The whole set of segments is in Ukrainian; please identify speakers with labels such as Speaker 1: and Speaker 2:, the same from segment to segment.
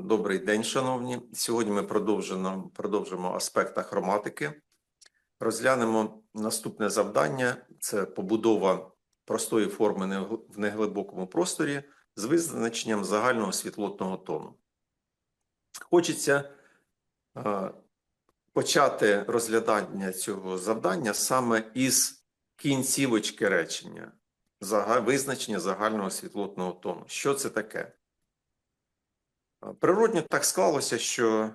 Speaker 1: Добрий день, шановні. Сьогодні ми продовжимо аспект хроматики. Розглянемо наступне завдання – це побудова простої форми в неглибокому просторі з визначенням загального світлотного тону. Хочеться почати розглядання цього завдання саме із кінцівочки речення – визначення загального світлотного тону. Що це таке? Природньо так склалося, що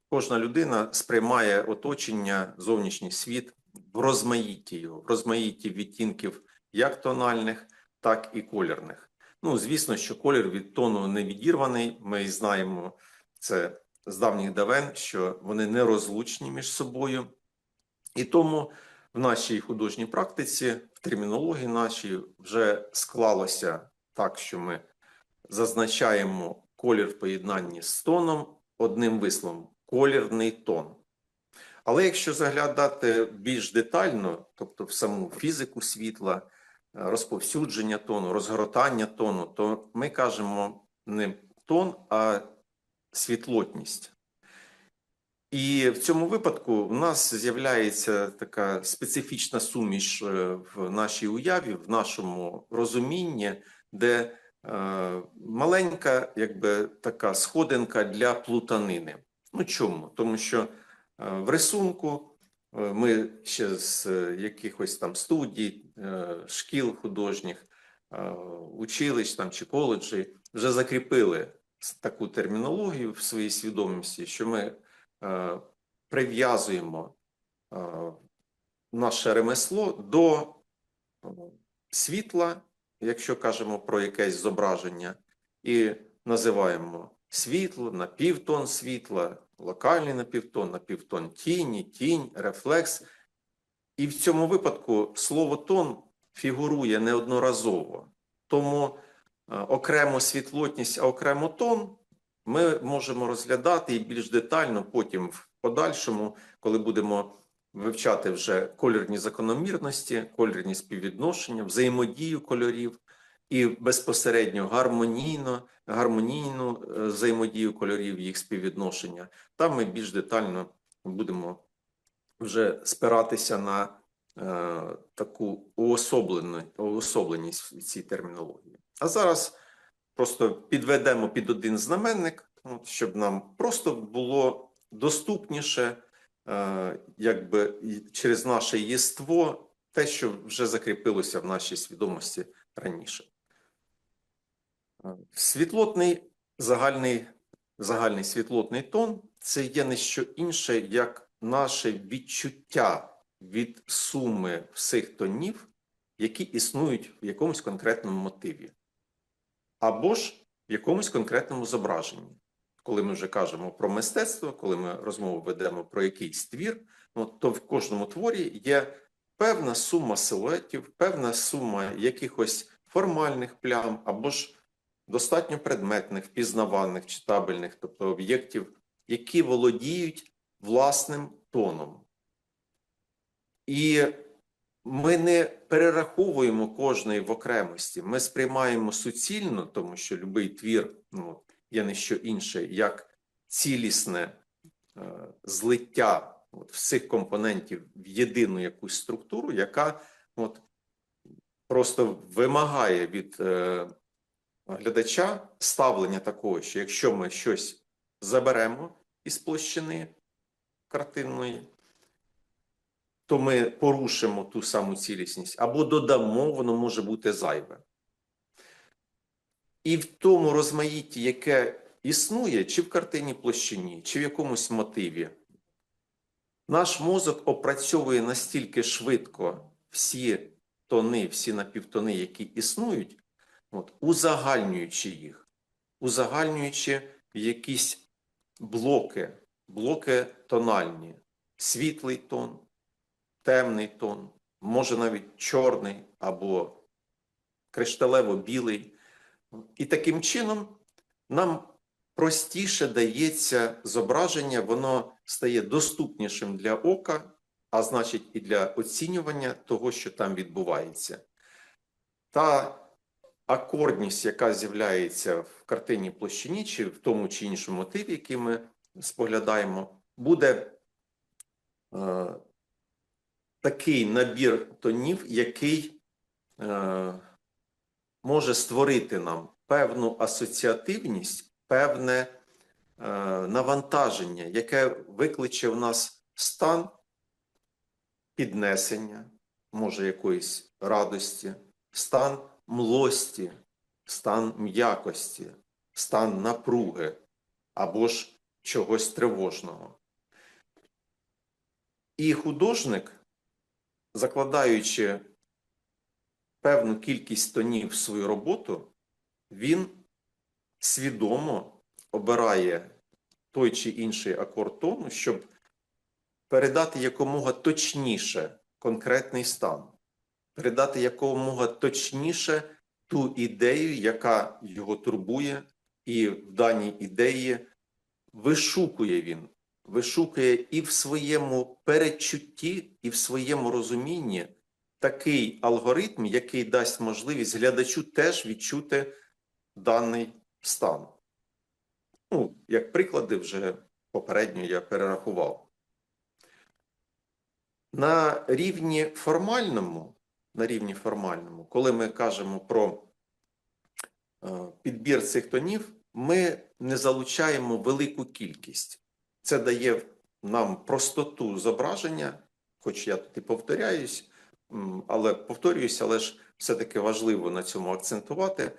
Speaker 1: кожна людина сприймає оточення, зовнішній світ в розмаїтті його, в розмаїтті відтінків як тональних, так і колірних. Ну, звісно, що колір від тону не відірваний, ми знаємо це з давніх давен, що вони нерозлучні між собою. І тому в нашій художній практиці, в термінології нашій вже склалося так, що ми зазначаємо колір в поєднанні з тоном одним висловом – колірний тон. Але якщо заглядати більш детально, тобто в саму фізику світла, розповсюдження тону, розгортання тону, то ми кажемо не тон, а світлотність. І в цьому випадку в нас з'являється така специфічна суміш в нашій уяві, в нашому розумінні, де маленька, якби така сходинка для плутанини. Ну чому? Тому що в рисунку ми ще з якихось там студій, шкіл художніх, училищ там чи коледжі вже закріпили таку термінологію в своїй свідомості, що ми прив'язуємо наше ремесло до світла, якщо кажемо про якесь зображення, і називаємо світло, напівтон світла, локальний напівтон тіні, тінь, рефлекс. І в цьому випадку слово тон фігурує неодноразово. Тому окремо світлотність, а окремо тон ми можемо розглядати і більш детально потім в подальшому, коли будемо вивчати вже кольорні закономірності, кольорні співвідношення, взаємодію кольорів і безпосередньо гармонійну взаємодію кольорів, їх співвідношення. Там ми більш детально будемо вже спиратися на таку уособленість в цій термінології. А зараз просто підведемо під один знаменник, щоб нам просто було доступніше, якби через наше єство, те, що вже закріпилося в нашій свідомості раніше. Світлотний, загальний світлотний тон – це є не що інше, як наше відчуття від суми всіх тонів, які існують в якомусь конкретному мотиві, або ж в якомусь конкретному зображенні. Коли ми вже кажемо про мистецтво, коли ми розмову ведемо про якийсь твір, то в кожному творі є певна сума силуетів, певна сума якихось формальних плям, або ж достатньо предметних, впізнаваних, читабельних, тобто об'єктів, які володіють власним тоном. І ми не перераховуємо кожний в окремості, ми сприймаємо суцільно, тому що будь-який твір є не що інше, як цілісне злиття всіх компонентів в єдину якусь структуру, яка просто вимагає від глядача ставлення такого, що якщо ми щось заберемо із площини картинної, то ми порушимо ту саму цілісність, або додамо, воно може бути зайве. І в тому розмаїтті, яке існує, чи в картині площині, чи в якомусь мотиві, наш мозок опрацьовує настільки швидко всі тони, всі напівтони, які існують, узагальнюючи їх, узагальнюючи в якісь блоки тональні, світлий тон, темний тон, може навіть чорний або кришталево-білий. І таким чином нам простіше дається зображення, воно стає доступнішим для ока, а значить і для оцінювання того, що там відбувається. Та акордність, яка з'являється в картині площині, чи в тому чи іншому мотиві, який ми споглядаємо, буде такий набір тонів, який може створити нам певну асоціативність, певне навантаження, яке викличе в нас стан піднесення, може якоїсь радості, стан млості, стан м'якості, стан напруги або ж чогось тривожного. І художник, закладаючи певну кількість тонів в свою роботу, він свідомо обирає той чи інший акорд тону, щоб передати якомога точніше конкретний стан, передати якомога точніше ту ідею, яка його турбує, і в даній ідеї вишукує він. Вишукує і в своєму передчутті, і в своєму розумінні такий алгоритм, який дасть можливість глядачу теж відчути даний стан. Ну, як приклади вже попередньо я перерахував. На рівні формальному, коли ми кажемо про підбір цих тонів, ми не залучаємо велику кількість. Це дає нам простоту зображення, хоч я тут і повторююсь, але ж все-таки важливо на цьому акцентувати.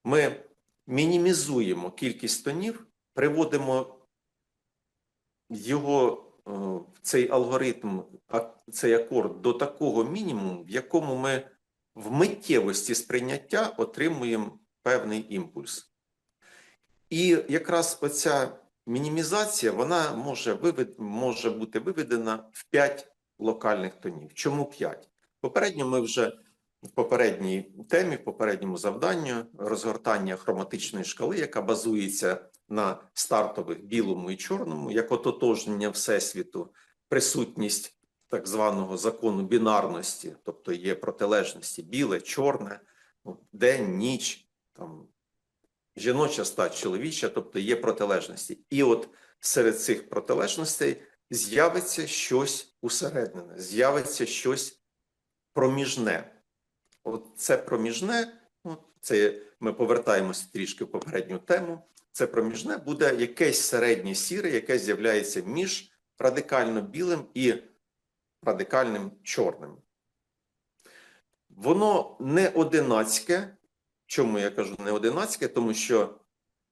Speaker 1: Ми мінімізуємо кількість тонів, приводимо його, цей алгоритм, цей акорд до такого мінімуму, в якому ми в миттєвості сприйняття отримуємо певний імпульс. І якраз оця мінімізація, вона може бути виведена в 5 локальних тонів. Чому 5? Попередньо ми вже в попередній темі, в попередньому завданню розгортання хроматичної шкали, яка базується на стартових білому і чорному, як ототожнення Всесвіту, присутність так званого закону бінарності, тобто є протилежності біле, чорне, день, ніч, там, жіноча стать, чоловіча, тобто є протилежності. І от серед цих протилежностей з'явиться щось усереднене, з'явиться щось проміжне. От це проміжне, це ми повертаємося трішки в попередню тему, це проміжне буде якесь середнє сіре, яке з'являється між радикально білим і радикальним чорним. Воно не одинацьке. Чому я кажу не одинацьке? Тому що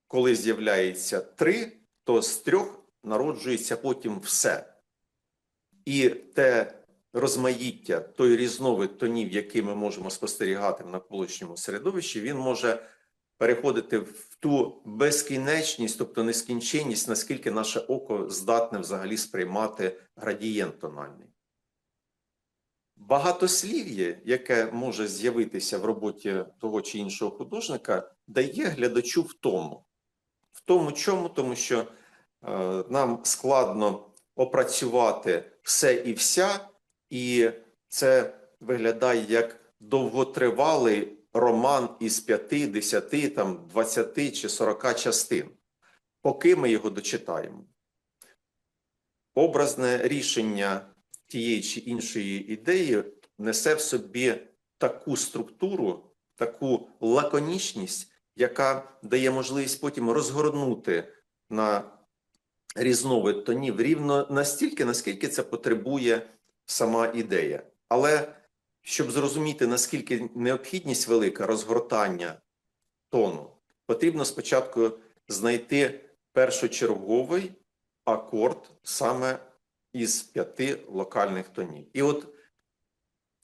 Speaker 1: коли з'являється 3, то з 3 народжується потім все. І те розмаїття, той різновид тонів, який ми можемо спостерігати в навколишньому середовищі, він може переходити в ту безкінечність, тобто нескінченність, наскільки наше око здатне взагалі сприймати градієнт тональний. Багатослів'я, яке може з'явитися в роботі того чи іншого художника, дає глядачу втому. Втому чому? Тому що нам складно опрацювати все і вся, і це виглядає як довготривалий роман із 5, 10, там, 20 чи 40 частин, поки ми його дочитаємо. Образне рішення тієї чи іншої ідеї несе в собі таку структуру, таку лаконічність, яка дає можливість потім розгорнути на різновид тонів рівно настільки, наскільки це потребує сама ідея. Але щоб зрозуміти, наскільки необхідність велика розгортання тону, потрібно спочатку знайти першочерговий акорд саме із 5 локальних тонів. І от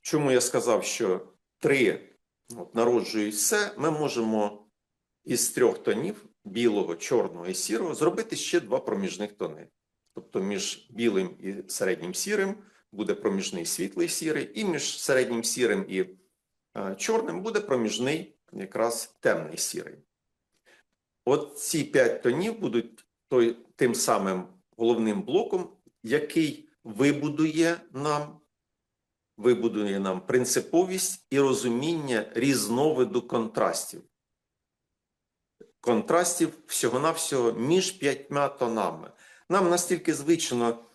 Speaker 1: чому я сказав, що 3 народжують все, ми можемо із 3 тонів білого, чорного і сірого зробити ще 2 проміжних тони. Тобто між білим і середнім сірим буде проміжний світлий сірий, і між середнім сірим і чорним буде проміжний якраз темний сірий. От ці 5 тонів будуть тим самим головним блоком, який вибудує нам вибудує нам принциповість і розуміння різновиду контрастів. Контрастів всього-навсього між 5 тонами. Нам настільки звично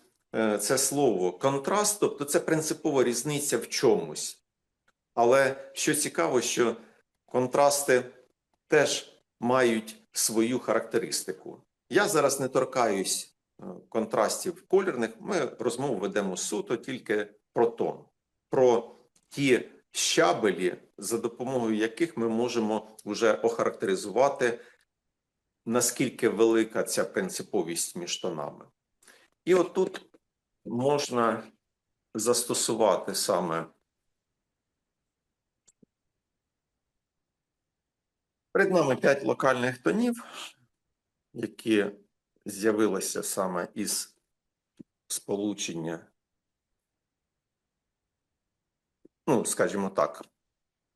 Speaker 1: це слово контраст, тобто це принципова різниця в чомусь. Але що цікаво, що контрасти теж мають свою характеристику. Я зараз не торкаюсь контрастів кольорних, ми розмову ведемо суто тільки про тон, про ті щабелі, за допомогою яких ми можемо вже охарактеризувати, наскільки велика ця принциповість між тонами. І отут можна застосувати саме перед нами 5 локальних тонів, які з'явилися саме із сполучення, ну, скажімо так,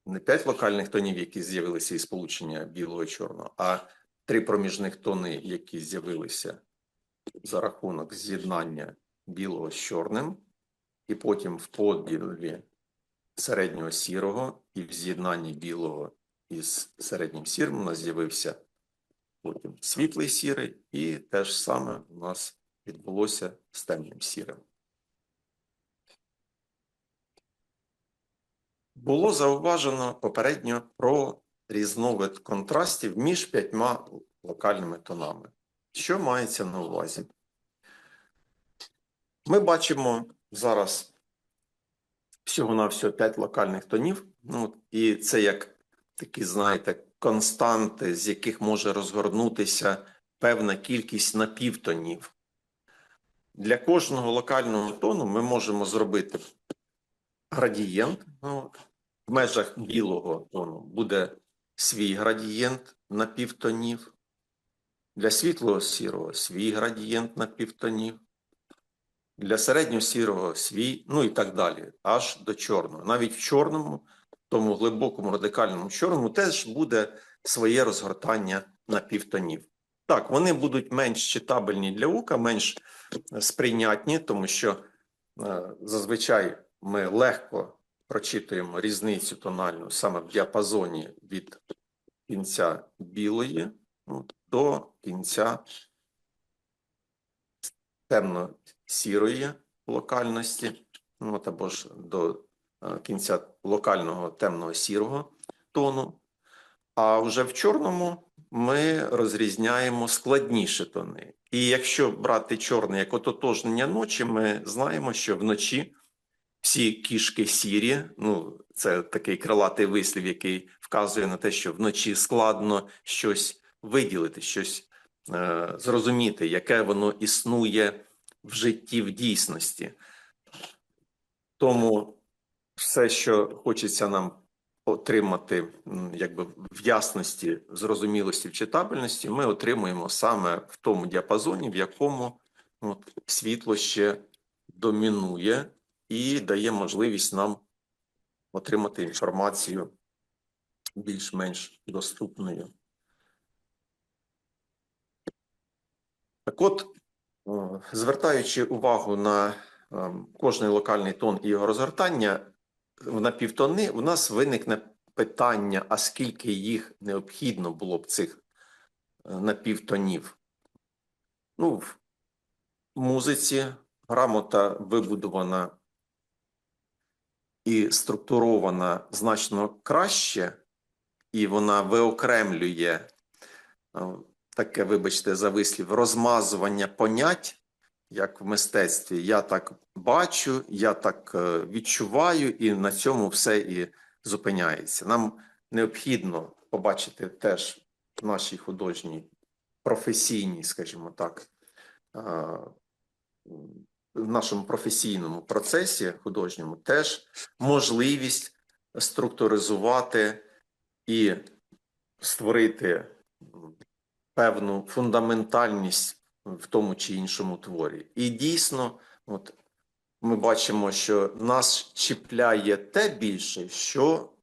Speaker 1: не 5 локальних тонів, які з'явилися із сполучення білого і чорного, а 3 проміжних тони, які з'явилися за рахунок з'єднання білого з чорним, і потім в поділі середнього сірого і в з'єднанні білого із середнім сірим у нас з'явився потім світлий сірий, і те ж саме у нас відбулося з темним сірим. Було зауважено попередньо про різновид контрастів між 5 локальними тонами. Що мається на увазі? Ми бачимо зараз всього-навсього 5 локальних тонів, і це як такі, знаєте, константи, з яких може розгорнутися певна кількість напівтонів. Для кожного локального тону ми можемо зробити градієнт. В межах білого тону буде свій градієнт напівтонів. Для світлого сірого свій градієнт напівтонів. Для середнього сірого свій, ну і так далі, аж до чорного. Навіть в чорному, тому глибокому радикальному чорному теж буде своє розгортання напівтонів. Так, вони будуть менш читабельні для ока, менш сприйнятні, тому що зазвичай ми легко прочитуємо різницю тональну саме в діапазоні від кінця білої до кінця темно-сірої локальності, або ж до кінця локального темного-сірого тону. А вже в чорному ми розрізняємо складніші тони. І якщо брати чорний як ототожнення ночі, ми знаємо, що вночі всі кішки сірі, це такий крилатий вислів, який вказує на те, що вночі складно щось виділити, щось зрозуміти, яке воно існує в житті, в дійсності. Тому все, що хочеться нам отримати в ясності, зрозумілості, в читабельності, ми отримуємо саме в тому діапазоні, в якому світло ще домінує і дає можливість нам отримати інформацію більш-менш доступною. Так от, звертаючи увагу на кожний локальний тон і його розгортання в напівтони, у нас виникне питання, а скільки їх необхідно було б цих напівтонів. В музиці грамота вибудована і структурована значно краще, і вона виокремлює таке, вибачте за вислів, розмазування понять, як в мистецтві. Я так бачу, я так відчуваю, і на цьому все і зупиняється. Нам необхідно побачити теж в нашій художній, професійній, скажімо так, в нашому професійному процесі художньому теж можливість структуризувати і створити певну фундаментальність в тому чи іншому творі. І дійсно, ми бачимо, що нас чіпляє те більше, що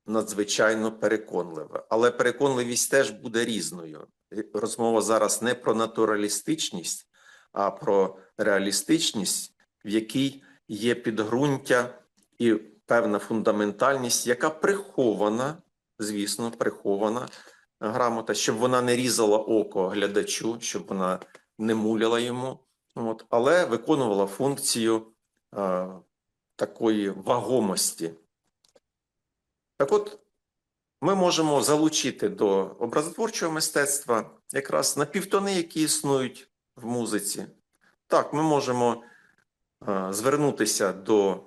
Speaker 1: надзвичайно переконливе. Але переконливість теж буде різною. Розмова зараз не про натуралістичність, а про реалістичність, в якій є підґрунтя і певна фундаментальність, яка прихована, звісно, прихована грамота, щоб вона не різала око глядачу, щоб вона не муляла йому, от, але виконувала функцію такої вагомості. Так от, ми можемо залучити до образотворчого мистецтва якраз напівтони, які існують в музиці. Так, ми можемо звернутися до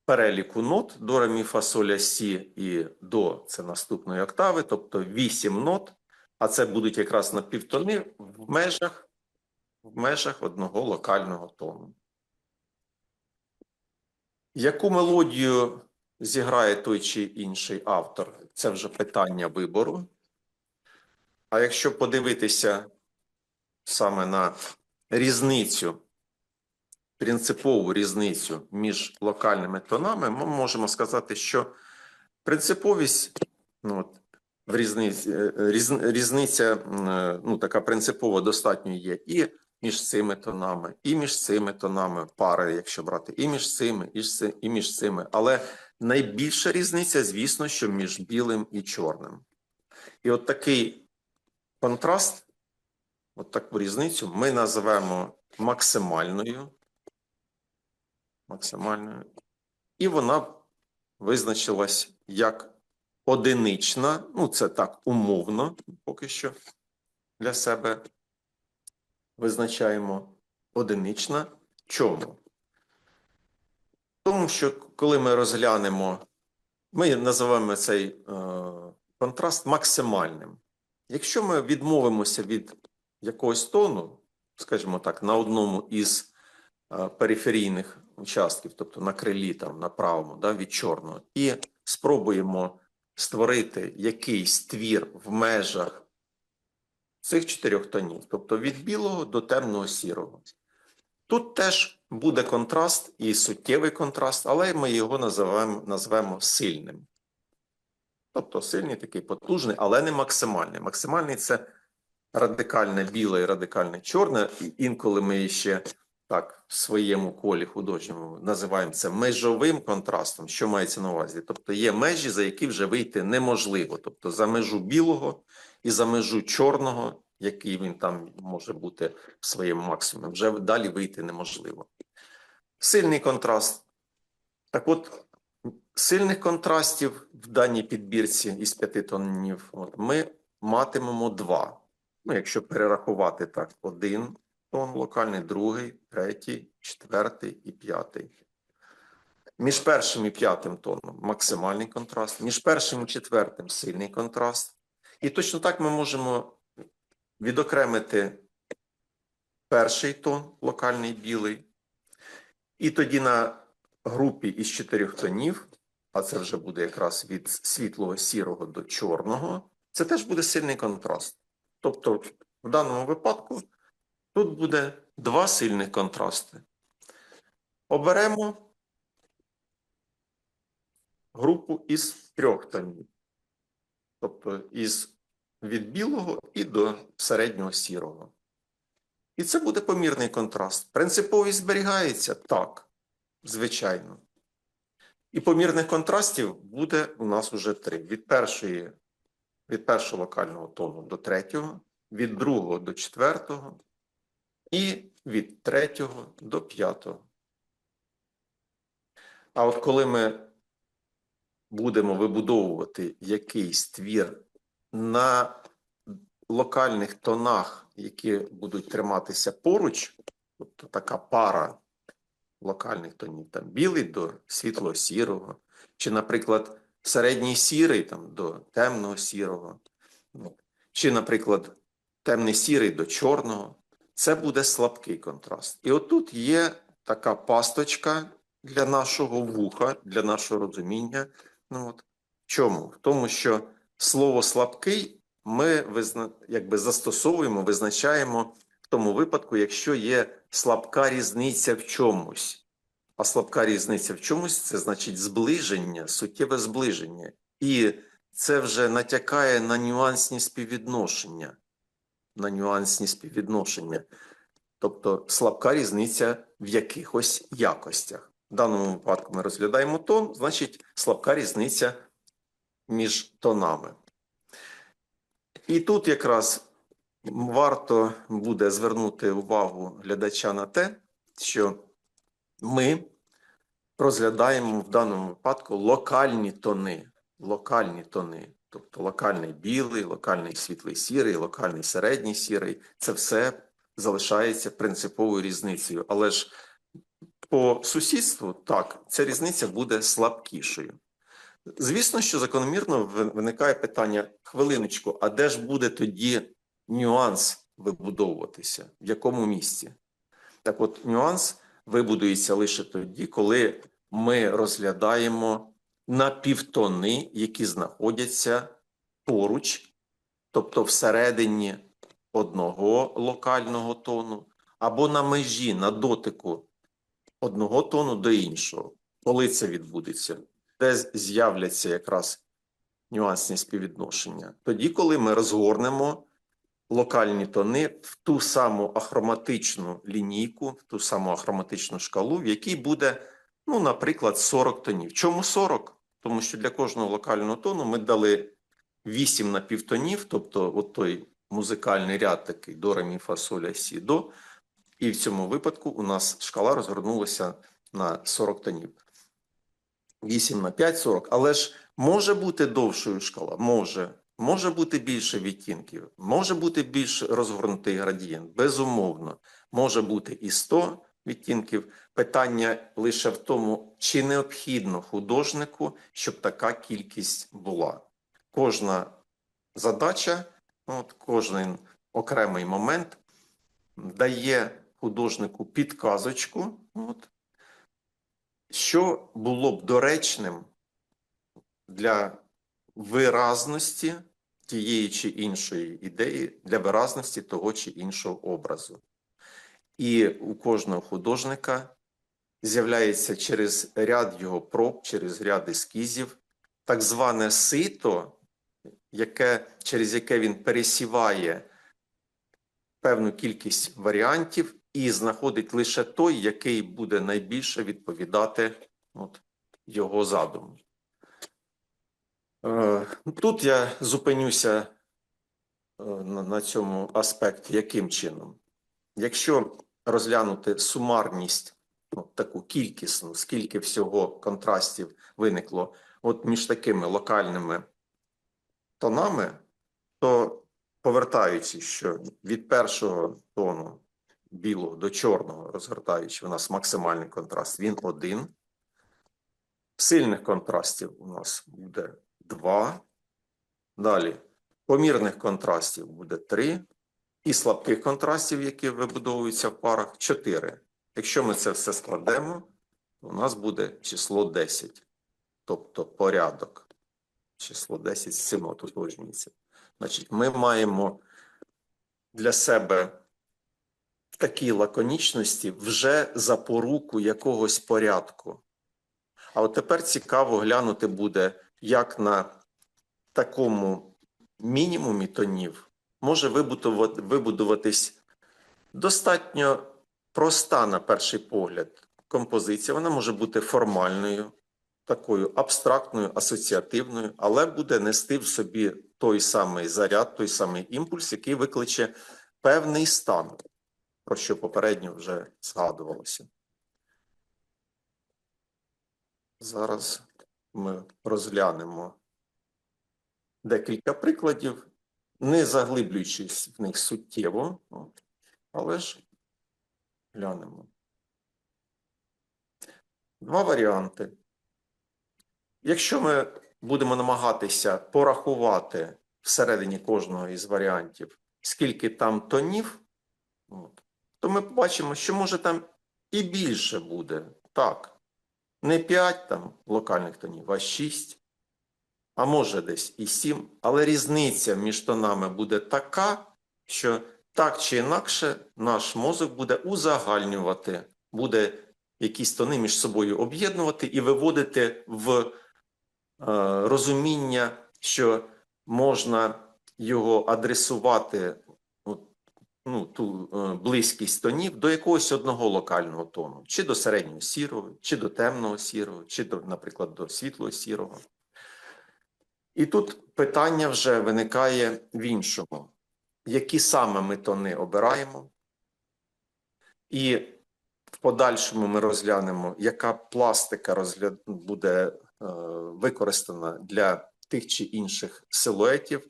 Speaker 1: переліку нот до, ре, мі, фа, соль, ля, сі і до – це наступної октави, тобто 8 нот, а це будуть якраз напівтони в межах одного локального тону. Яку мелодію зіграє той чи інший автор? Це вже питання вибору. А якщо подивитися саме на різницю, принципову різницю між локальними тонами, ми можемо сказати, що принциповість, в різниця така принципова достатньо є і між цими тонами, і між цими тонами, пари, якщо брати, і між цими, і між цими. Але найбільша різниця, звісно, що між білим і чорним. І от такий контраст, от таку різницю ми називаємо максимальною. І вона визначилась як одинична, це так умовно, поки що для себе визначаємо одинична. Чому? Тому що, коли ми розглянемо, ми називаємо цей контраст максимальним. Якщо ми відмовимося від якогось тону, скажімо так, на одному із периферійних участків, тобто на крилі, там, на правому, від чорного, і спробуємо створити якийсь твір в межах цих 4 тонів, тобто від білого до темного сірого. Тут теж буде контраст і суттєвий контраст, але ми його назвемо сильним. Тобто сильний, такий потужний, але не максимальний. Максимальний – це радикальне біле і радикальне чорне, і інколи ми ще так в своєму колі художньому називаємо це межовим контрастом. Що мається на увазі? Тобто є межі, за які вже вийти неможливо. Тобто за межу білого і за межу чорного, який він там може бути в своєму максимумі, вже далі вийти неможливо. Сильний контраст. Так от, сильних контрастів в даній підбірці із 5 тонів ми матимемо 2. Якщо перерахувати так, 1 тон локальний, 2, 3, 4 і 5. Між першим і 5 тоном максимальний контраст, між першим і 4 сильний контраст. І точно так ми можемо відокремити перший тон, локальний білий, і тоді на групі із 4 тонів, а це вже буде якраз від світлого сірого до чорного, це теж буде сильний контраст. Тобто в даному випадку тут буде 2 сильних контрасти. Оберемо групу із 3 тонів. Тобто від білого і до середнього сірого. І це буде помірний контраст. Принциповість зберігається? Так, звичайно. І помірних контрастів буде у нас уже 3. Від першого локального тону до 3, від 2 до 4 і від 3 до 5. А от коли ми будемо вибудовувати якийсь твір на локальних тонах, які будуть триматися поруч, тобто така пара локальних тонів, там білий до світлого сірого, чи, наприклад, середній сірий там, до темного сірого, чи, наприклад, темний сірий до чорного, це буде слабкий контраст. І отут є така пасточка для нашого вуха, для нашого розуміння. Чому? В тому, що слово «слабкий» ми застосовуємо, визначаємо в тому випадку, якщо є слабка різниця в чомусь. А слабка різниця в чомусь – це значить зближення, суттєве зближення. І це вже натякає на нюансні співвідношення. Тобто слабка різниця в якихось якостях. в даному випадку ми розглядаємо тон, значить слабка різниця між тонами. І тут якраз варто буде звернути увагу глядача на те, що ми розглядаємо в даному випадку локальні тони. Локальні тони. Тобто локальний білий, локальний світлий сірий, локальний середній сірий. Це все залишається принциповою різницею. Але ж по сусідству, так, ця різниця буде слабкішою. Звісно, що закономірно виникає питання, хвилиночку, а де ж буде тоді нюанс вибудовуватися? В якому місці? Так от, нюанс вибудується лише тоді, коли ми розглядаємо напівтони, які знаходяться поруч, тобто всередині одного локального тону, або на межі, на дотику одного тону до іншого. Коли це відбудеться? Де з'являться якраз нюансні співвідношення? Тоді, коли ми розгорнемо локальні тони в ту саму ахроматичну лінійку, в ту саму ахроматичну шкалу, в якій буде, ну, наприклад, 40 тонів. Чому 40? Тому що для кожного локального тону ми дали 8 напівтонів, тобто от той музикальний ряд такий до, ре, мі, фа, соль, ля, сі, до, і в цьому випадку у нас шкала розгорнулася на 40 тонів. 8 на 5 – 40. Але ж може бути довшою шкала? Може. Може бути більше відтінків? Може бути більш розгорнутий градієнт? Безумовно. Може бути і 100 відтінків. Питання лише в тому, чи необхідно художнику, щоб така кількість була. Кожна задача, кожен окремий момент дає художнику підказочку, що було б доречним для виразності тієї чи іншої ідеї, для виразності того чи іншого образу. І у кожного художника з'являється через ряд його проб, через ряд ескізів, так зване сито, через яке він пересіває певну кількість варіантів і знаходить лише той, який буде найбільше відповідати його задуму. Тут я зупинюся на цьому аспекті. Яким чином? Якщо розглянути сумарність, таку кількісну, скільки всього контрастів виникло між такими локальними тонами, то повертаючись, що від першого тону білого до чорного, розгортаючи, у нас максимальний контраст, він 1. Сильних контрастів у нас буде 2. Далі помірних контрастів буде 3. І слабких контрастів, які вибудовуються в парах, 4. Якщо ми це все складемо, у нас буде число 10. Тобто порядок. Число 10 з цим ототожнюється. Значить, ми маємо для себе в такій лаконічності вже запоруку якогось порядку. А от тепер цікаво глянути буде, як на такому мінімумі тонів може вибудуватись достатньо проста, на перший погляд, композиція. Вона може бути формальною, такою абстрактною, асоціативною, але буде нести в собі той самий заряд, той самий імпульс, який викличе певний стан, про що попередньо вже згадувалося. Зараз ми розглянемо декілька прикладів, не заглиблюючись в них суттєво, але ж глянемо. 2 варіанти. Якщо ми будемо намагатися порахувати всередині кожного із варіантів, скільки там тонів, то ми побачимо, що може там і більше буде. Так, не 5 там локальних тонів, а 6, а може десь і 7. Але різниця між тонами буде така, що так чи інакше наш мозок буде узагальнювати, буде якісь тони між собою об'єднувати і виводити в розуміння, що можна його адресувати близькість тонів до якогось одного локального тону, чи до середнього сірого, чи до темного сірого, чи, наприклад, до світлого сірого. І тут питання вже виникає в іншому. Які саме ми тони обираємо? І в подальшому ми розглянемо, яка пластика буде використана для тих чи інших силуетів,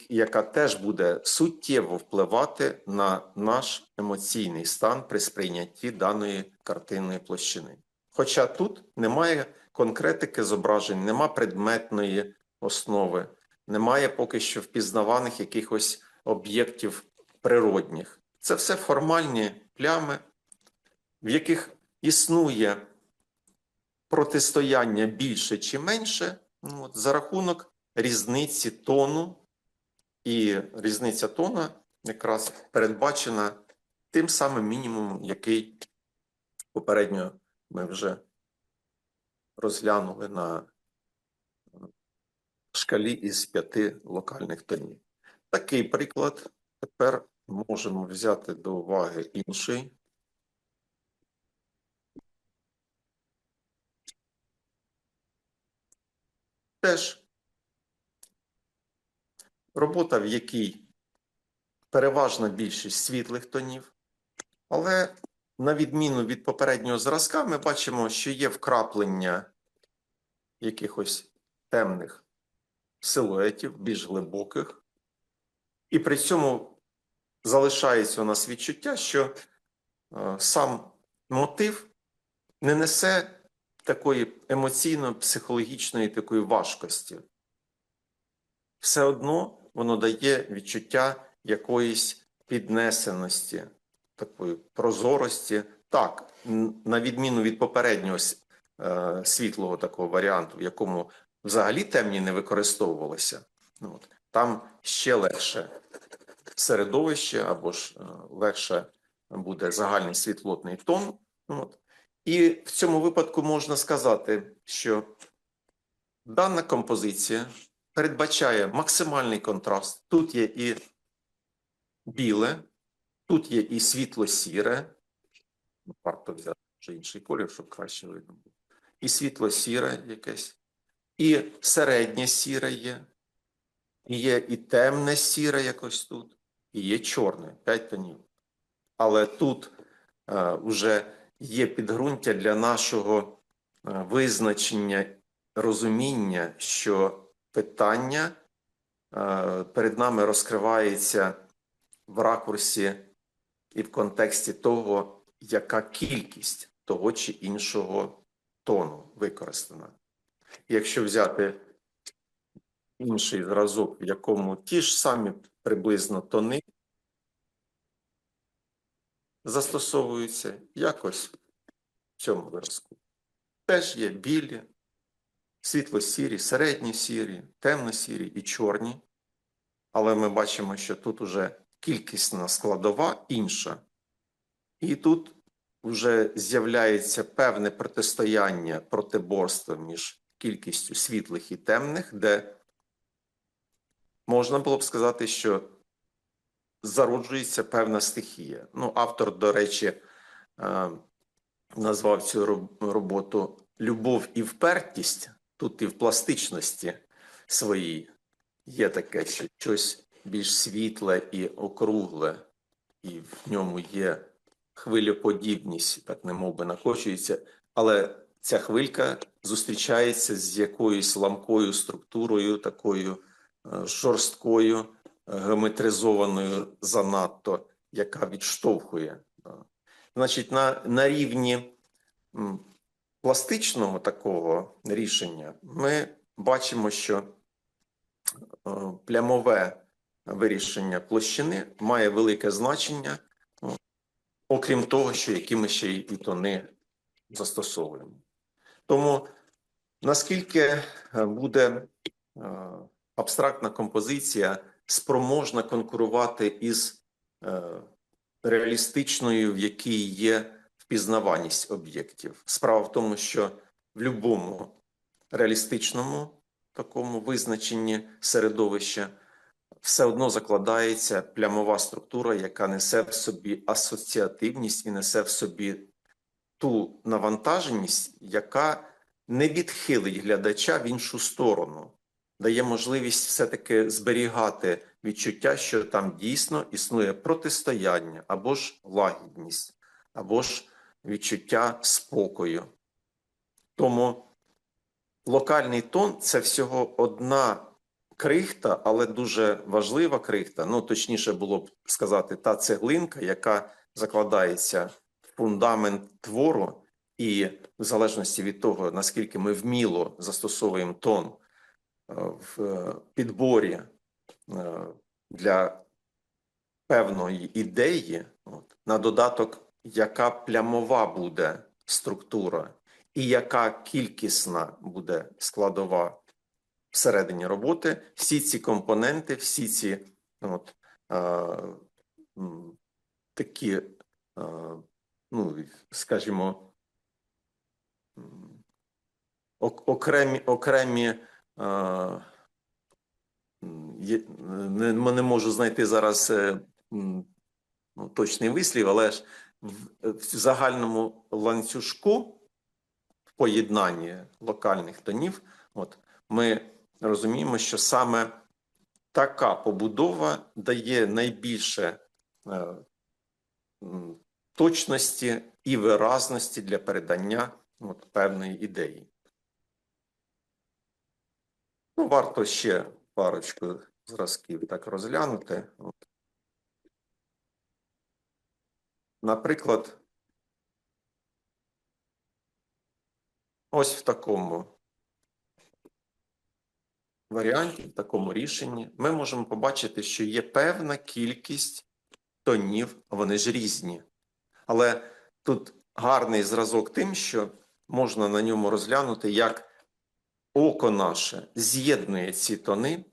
Speaker 1: яка теж буде суттєво впливати на наш емоційний стан при сприйнятті даної картинної площини. Хоча тут немає конкретики зображень, немає предметної основи, немає поки що впізнаваних якихось об'єктів природних. Це все формальні плями, в яких існує протистояння більше чи менше за рахунок різниці тону. І різниця тона якраз передбачена тим самим мінімумом, який попередньо ми вже розглянули на шкалі із 5 локальних тонів. Такий приклад тепер можемо взяти до уваги інший. Теж робота, в якій переважна більшість світлих тонів, але на відміну від попереднього зразка ми бачимо, що є вкраплення якихось темних силуетів, більш глибоких, і при цьому залишається у нас відчуття, що сам мотив не несе такої емоційно-психологічної такої важкості. Все одно воно дає відчуття якоїсь піднесеності, такої прозорості. Так, на відміну від попереднього світлого такого варіанту, в якому взагалі темні не використовувалися, там ще легше середовище або ж легше буде загальний світлотний тон. І в цьому випадку можна сказати, що дана композиція передбачає максимальний контраст. Тут є і біле, тут є і світло-сіре. Варто взяти вже інший колір, щоб краще видно було. І світло-сіре якесь, і середнє сіре є, і є і темне сіре якось тут, і є чорне, 5 тонів. Але тут вже є підґрунтя для нашого визначення, розуміння, що питання перед нами розкривається в ракурсі і в контексті того, яка кількість того чи іншого тону використана. Якщо взяти інший зразок, в якому ті ж самі приблизно тони застосовуються якось в цьому виразку. Теж є білі, світло-сірі, середньо-сірі, темно-сірі і чорні. Але ми бачимо, що тут уже кількісна складова інша. І тут вже з'являється певне протистояння, протиборство між кількістю світлих і темних, де можна було б сказати, що зароджується певна стихія. Автор, до речі, назвав цю роботу «Любов і впертість». Тут і в пластичності своїй є таке, що щось більш світле і округле, і в ньому є хвилеподібність, так немовби накочується, але ця хвилька зустрічається з якоюсь ламкою структурою, такою жорсткою, геометризованою занадто, яка відштовхує. Значить, на рівні пластичного такого рішення ми бачимо, що плямове вирішення площини має велике значення, окрім того, що які ми ще і тони застосовуємо. Тому наскільки буде абстрактна композиція спроможна конкурувати із реалістичною, в якій є впізнаваність об'єктів? Справа в тому, що в будь-якому реалістичному такому визначенні середовища все одно закладається плямова структура, яка несе в собі асоціативність і несе в собі ту навантаженість, яка не відхилить глядача в іншу сторону, дає можливість все-таки зберігати відчуття, що там дійсно існує протистояння, або ж лагідність, або ж відчуття спокою. Тому локальний тон – це всього одна крихта, але дуже важлива крихта, ну, точніше було б сказати, та цеглинка, яка закладається в фундамент твору, і в залежності від того, наскільки ми вміло застосовуємо тон в підборі для певної ідеї, на додаток, яка плямова буде структура і яка кількісна буде складова всередині роботи, всі ці компоненти, всі ці такі, ну, скажімо, окремі не можу знайти зараз точний вислів, але ж в загальному ланцюжку в поєднанні локальних тонів ми розуміємо, що саме така побудова дає найбільше точності і виразності для передання певної ідеї. Ну, варто ще парочку зразків так розглянути. Наприклад, ось в такому варіанті, в такому рішенні ми можемо побачити, що є певна кількість тонів, вони ж різні. Але тут гарний зразок тим, що можна на ньому розглянути, як око наше з'єднує ці тони.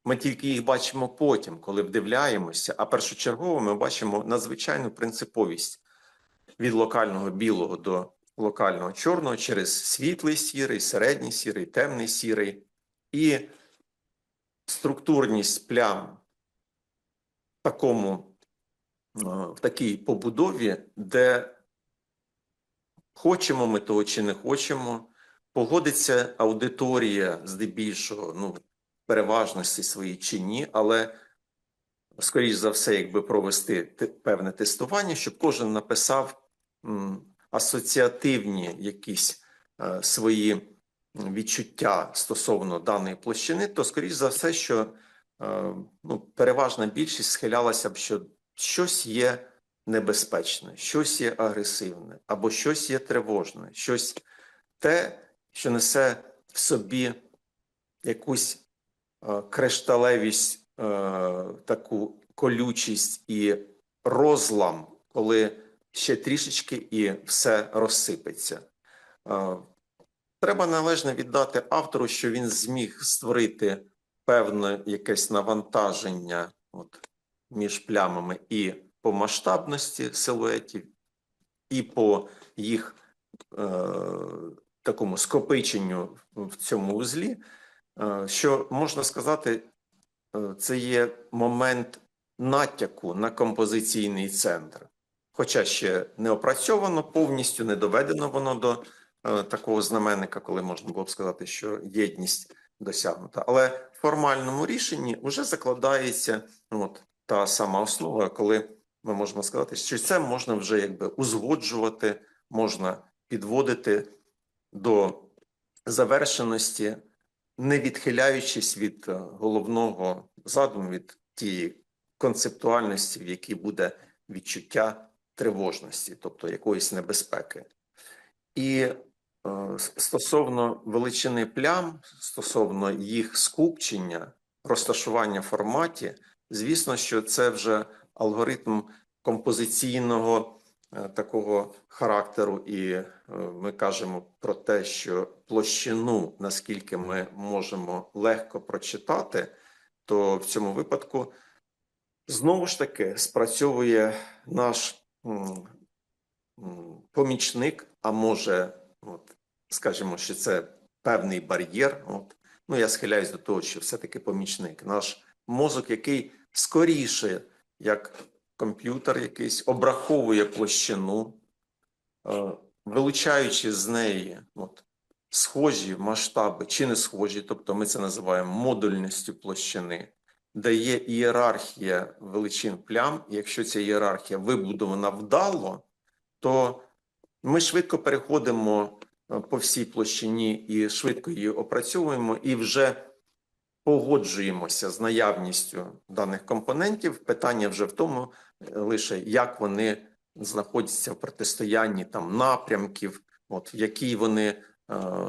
Speaker 1: Ми тільки їх бачимо потім, коли вдивляємося, а першочергово ми бачимо надзвичайну принциповість від локального білого до локального чорного через світлий сірий, середній сірий, темний сірий і структурність плям в такій побудові, де хочемо ми того чи не хочемо, погодиться аудиторія здебільшого, ну, переважності своїй чи ні, але, скоріш за все, якби провести певне тестування, щоб кожен написав асоціативні якісь свої відчуття стосовно даної площини, то, скоріш за все, що переважна більшість схилялася б, що щось є небезпечне, щось є агресивне, або щось є тривожне, щось те, що несе в собі якусь кришталевість, таку колючість і розлам, коли ще трішечки і все розсипеться. Треба належно віддати автору, що він зміг створити певне якесь навантаження між плямами і по масштабності силуетів, і по їх такому скопиченню в цьому узлі, що, можна сказати, це є момент натяку на композиційний центр. Хоча ще не опрацьовано повністю, не доведено воно до такого знаменника, коли можна було б сказати, що єдність досягнута. Але в формальному рішенні вже закладається та сама основа, коли ми можемо сказати, що це можна вже якби узгоджувати, можна підводити до завершеності, не відхиляючись від головного задуму, від тієї концептуальності, в якій буде відчуття тривожності, тобто якоїсь небезпеки. І стосовно величини плям, стосовно їх скупчення, розташування в форматі, звісно, що це вже алгоритм композиційного такого характеру, і ми кажемо про те, що площину, наскільки ми можемо легко прочитати, то в цьому випадку знову ж таки спрацьовує наш помічник, а може, скажімо, що це певний бар'єр. Ну, я схиляюсь до того, що все-таки помічник, наш мозок, який скоріше, як комп'ютер якийсь, обраховує площину, вилучаючи з неї схожі масштаби чи не схожі, тобто ми це називаємо модульністю площини, де є ієрархія величин плям. І якщо ця ієрархія вибудована вдало, то ми швидко переходимо по всій площині і швидко її опрацьовуємо, і вже погоджуємося з наявністю даних компонентів. Питання вже в тому лише, як вони знаходяться в протистоянні там напрямків, в якій вони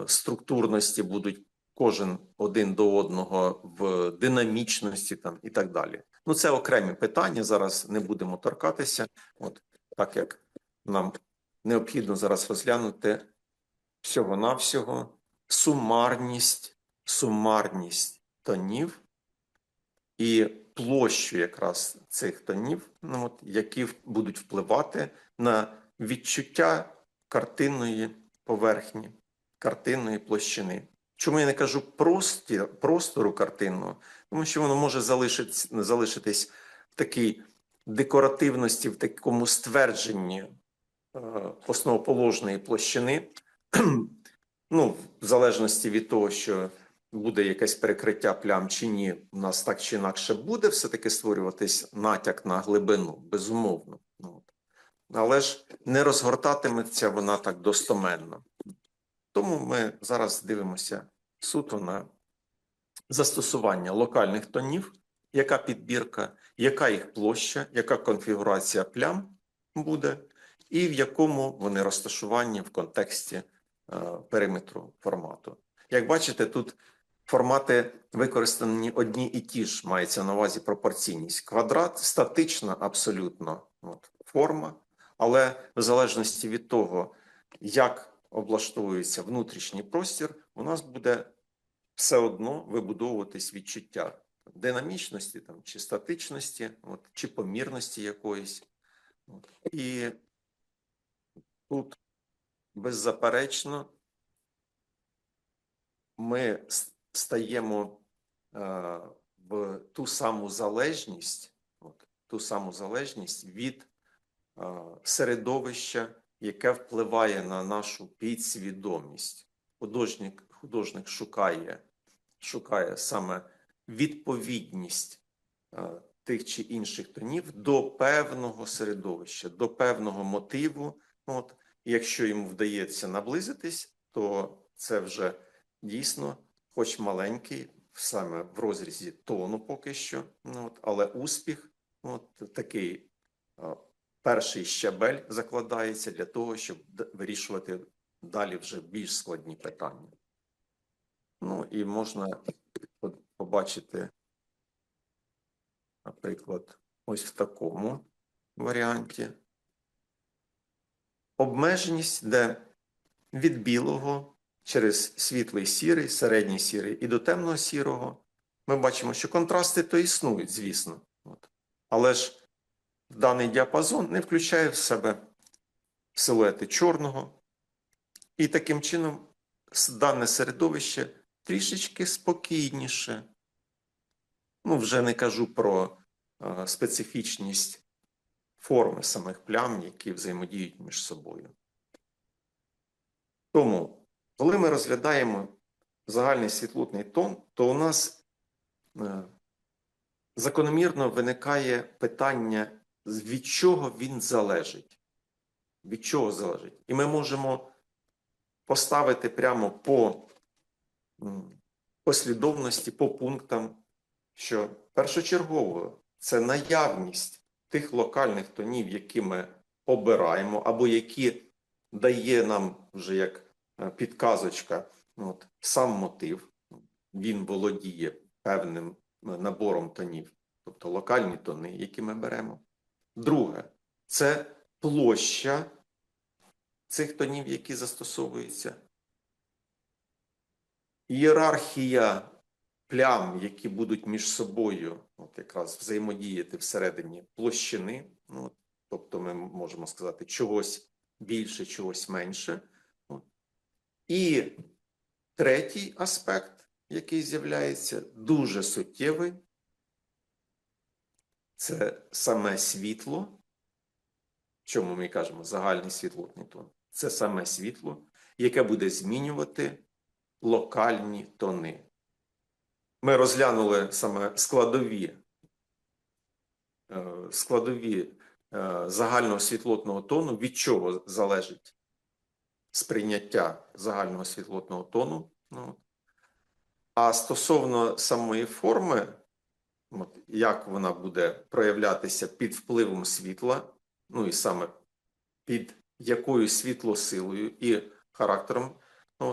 Speaker 1: структурності будуть кожен один до одного, в динамічності там і так далі. Ну, це окремі питання, зараз не будемо торкатися, так як нам необхідно зараз розглянути всього-навсього сумарність тонів і площу якраз цих тонів, які будуть впливати на відчуття картинної поверхні, картинної площини. Чому я не кажу простору картинного? Тому що воно може залишитись в такій декоративності, в такому ствердженні основоположної площини, в залежності від того, що буде якесь перекриття плям чи ні, у нас так чи інакше буде все-таки створюватись натяк на глибину, безумовно. Але ж не розгортатиметься вона так достоменно. Тому ми зараз дивимося суто на застосування локальних тонів, яка підбірка, яка їх площа, яка конфігурація плям буде, і в якому вони розташування в контексті периметру формату. Як бачите, тут формати використані одні і ті ж, мається на увазі пропорційність. Квадрат – статична абсолютно форма, але в залежності від того, як облаштовується внутрішній простір, у нас буде все одно вибудовуватись відчуття динамічності там, чи статичності, чи помірності якоїсь. І тут беззаперечно ми стаємо в ту саму залежність від середовища, яке впливає на нашу підсвідомість. Художник шукає саме відповідність тих чи інших тонів до певного середовища, до певного мотиву. І якщо йому вдається наблизитись, то це вже дійсно, хоч маленький, саме в розрізі тону поки що, але успіх, такий перший щабель закладається для того, щоб вирішувати далі вже більш складні питання. І можна побачити, наприклад, ось в такому варіанті. Обмеженість, де від білого через світлий сірий, середній сірий і до темного сірого ми бачимо, що контрасти то існують, звісно. Але ж даний діапазон не включає в себе силуети чорного. І таким чином дане середовище трішечки спокійніше. Вже не кажу про специфічність форми самих плям, які взаємодіють між собою. Тому, коли ми розглядаємо загальний світлотний тон, то у нас закономірно виникає питання, від чого він залежить. Від чого залежить? І ми можемо поставити прямо по послідовності, по пунктам, що першочергово це наявність тих локальних тонів, які ми обираємо, або які дає нам вже як підказочка сам мотив. Він володіє певним набором тонів, тобто локальні тони, які ми беремо. Друге – це площа цих тонів, які застосовуються. Ієрархія плям, які будуть між собою якраз взаємодіяти всередині площини, тобто ми можемо сказати чогось більше, чогось менше. І третій аспект, який з'являється, дуже суттєвий, це саме світло. Чому ми кажемо загальний світлотний тон? Це саме світло, яке буде змінювати локальні тони. Ми розглянули саме складові загального світлотного тону, від чого залежить сприйняття загального світлотного тону. А стосовно самої форми, як вона буде проявлятися під впливом світла, ну і саме під якою світлосилою і характером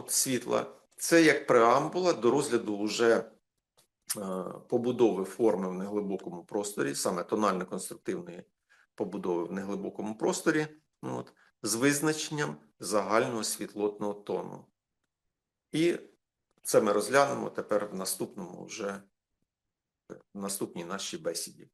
Speaker 1: світла, це як преамбула до розгляду вже побудови форми в неглибокому просторі, саме тонально-конструктивної побудови в неглибокому просторі, з визначенням загального світлотного тону. І це ми розглянемо тепер в наступній нашій бесіді.